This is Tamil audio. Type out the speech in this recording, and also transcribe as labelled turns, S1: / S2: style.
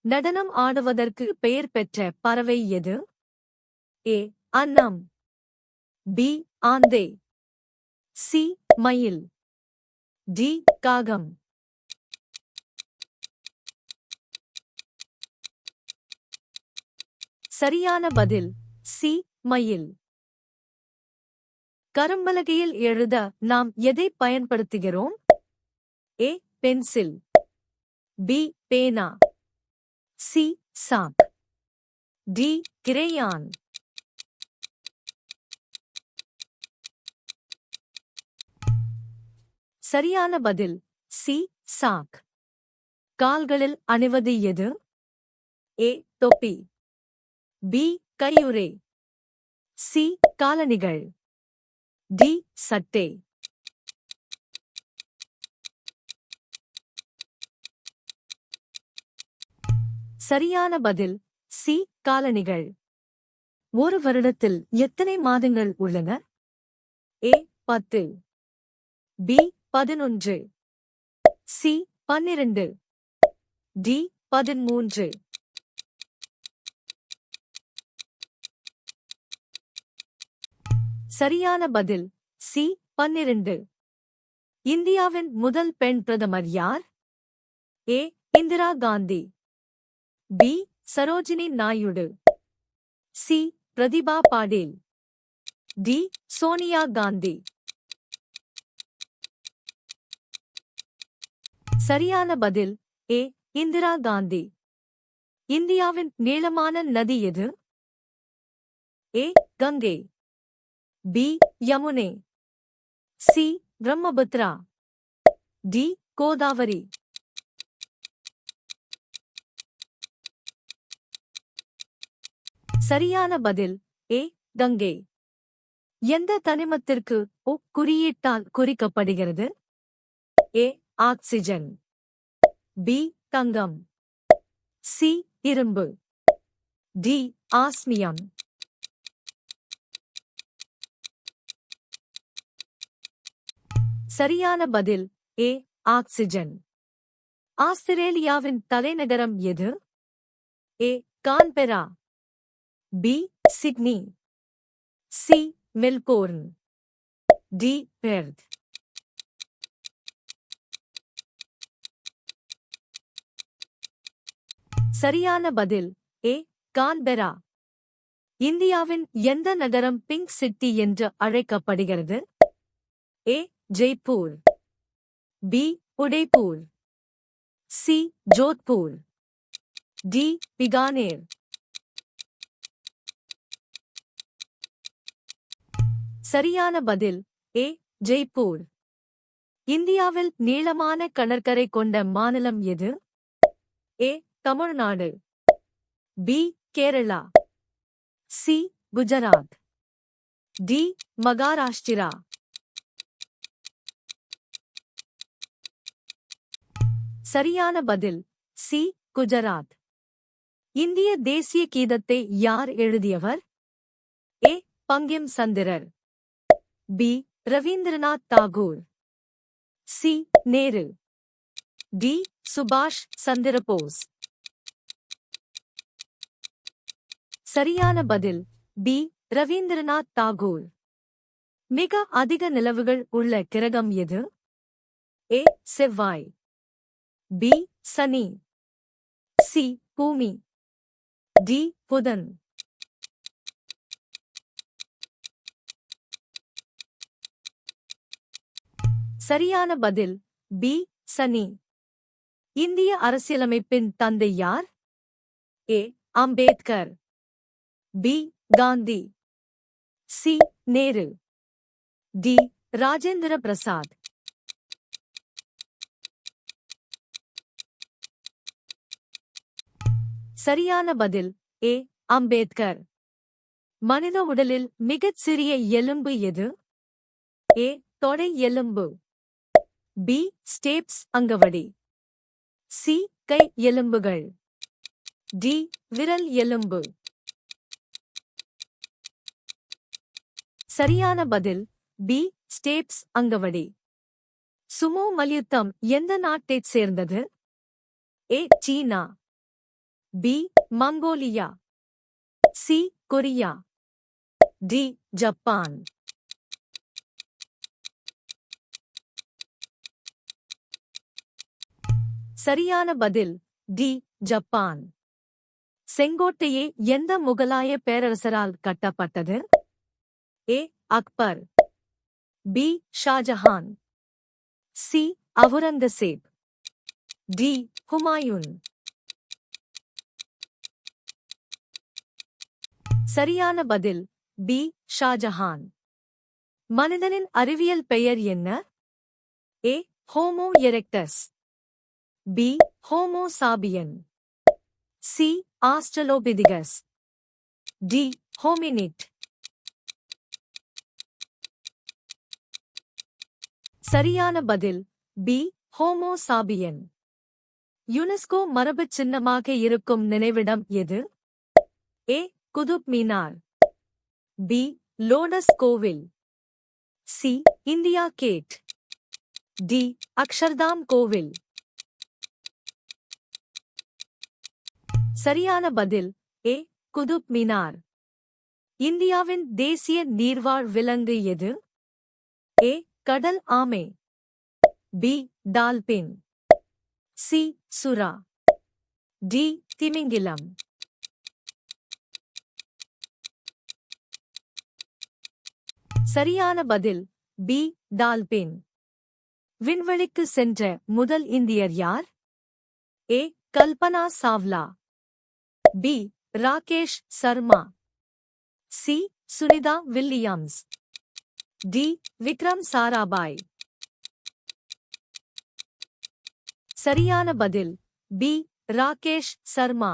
S1: நடனம் ஆடுவதற்கு பெயர் பெற்ற பறவை எது? ஏ. அன்னம். பி. ஆந்தை. சி. மயில். டி. காகம். சரியான பதில் சி. மயில். கரும்பலகையில் எழுத நாம் எதை பயன்படுத்துகிறோம்? ஏ. பென்சில். பி. பேனா. சி. சாக். டி. கிரேயான். சரியான பதில் சி. சாக். கால்களில் அணிவது எது? ஏ. தொப்பி. பி. கையுறை. சி. காலணிகள். டி. சட்டை. சரியான பதில் சி. காலணிகள். ஒரு வருடத்தில் எத்தனை மாதங்கள் உள்ளன? ஏ. 10. பி. 11. சி. 12. டி. 13. சரியான பதில் சி. 12. இந்தியாவின் முதல் பெண் பிரதமர் யார்? A. Indira Gandhi. B. Sarojini Naidu. C. Pratibha Patil. D. Sonia Gandhi. சரியான பதில் ஏ. இந்திரா காந்தி. இந்தியாவின் நீளமான நதி எது? A. Ganga. B. Yamuna. C. Brahmaputra. D. Godavari. சரியான பதில் ஏ. கங்கை. எந்த தனிமத்திற்கு O குறியீட்டால் குறிக்கப்படுகிறது? ஏ. ஆக்சிஜன். பி. தங்கம். சி. இரும்பு. டி. ஆஸ்மியம். சரியான பதில் ஏ. ஆக்சிஜன். ஆஸ்திரேலியாவின் தலைநகரம் எது? A. Canberra. B. Sydney. C. Melbourne. D. Perth. சரியான பதில் ஏ. கான்பெரா. இந்தியாவின் எந்த நகரம் பிங்க் சிட்டி என்று அழைக்கப்படுகிறது? A. Jaipur. B. Udaipur. C. Jodhpur. D. Bikaner. சரியான பதில் ஏ. ஜெய்ப்பூர். இந்தியாவில் நீளமான கடற்கரை கொண்ட மாநிலம் எது? A. Tamil Nadu. B. Kerala. C. Gujarat. D. Maharashtra. சரியான பதில் சி. குஜராத். இந்திய தேசிய கீதத்தை யார் எழுதியவர்? A. Bankim Chandra. B. Rabindranath Tagore. C. Nehru. D. சுபாஷ் சந்திரபோஸ். சரியான பதில் பி. ரவீந்திரநாத் தாகூர். மிக அதிக நிலவுகள் உள்ள கிரகம் எது? ஏ. செவ்வாய். பி. சனி. சி. பூமி. டி. புதன். சரியான பதில் பி. சனி. இந்திய அரசியலமைப்பின் தந்தை யார்? A. Ambedkar. B. Gandhi. C. Nehru. D. Rajendra Prasad. சரியான பதில் ஏ. அம்பேத்கர். மனித உடலில் மிகச் சிறிய எலும்பு எது? ஏ. தொடை எலும்பு. பி. ஸ்டேப்ஸ் அங்கவடி. சி. கை எலும்புகள். டி. விரல் எலும்பு. சரியான பதில் பி. ஸ்டேப்ஸ் அங்கவடி. சுமோ மல்யுத்தம் எந்த நாட்டைச் சேர்ந்தது? A. China. B Mongolia, C Korea, D Japan. சரியான பதில் டி ஜப்பான். செங்கோட்டையே எந்த முகலாய பேரரசரால் கட்டப்பட்டது? A Akbar, B Shah Jahan, C Aurangzeb, D Humayun. சரியான பதில் பி ஷாஜஹான். மனிதனின் அறிவியல் பெயர் என்ன? A homo erectus, B homo sapien, C australopithecus, D hominid. சரியான பதில் பி ஹோமோ சாபியன். யுனெஸ்கோ மரபுச் சின்னமாக இருக்கும் நினைவிடம் எது? A Qutub Minar, B lotus கோவில், C India gate, D Akshardham கோவில். சரியான பதில் ஏ குதுப் மீனார். இந்தியாவின் தேசிய நீர்வாழ் விலங்கு எது? ஏ கடல் ஆமை, பி டால்பின், சி சுறா, டி திமிங்கிலம். சரியான பதில் பி டால்பின். விண்வெளிக்கு சென்ற முதல் இந்தியர் யார்? A Kalpana Chawla, B Rakesh Sharma, C Sunita Williams, D Vikram Sarabhai. சரியான பதில் பி ராகேஷ் சர்மா.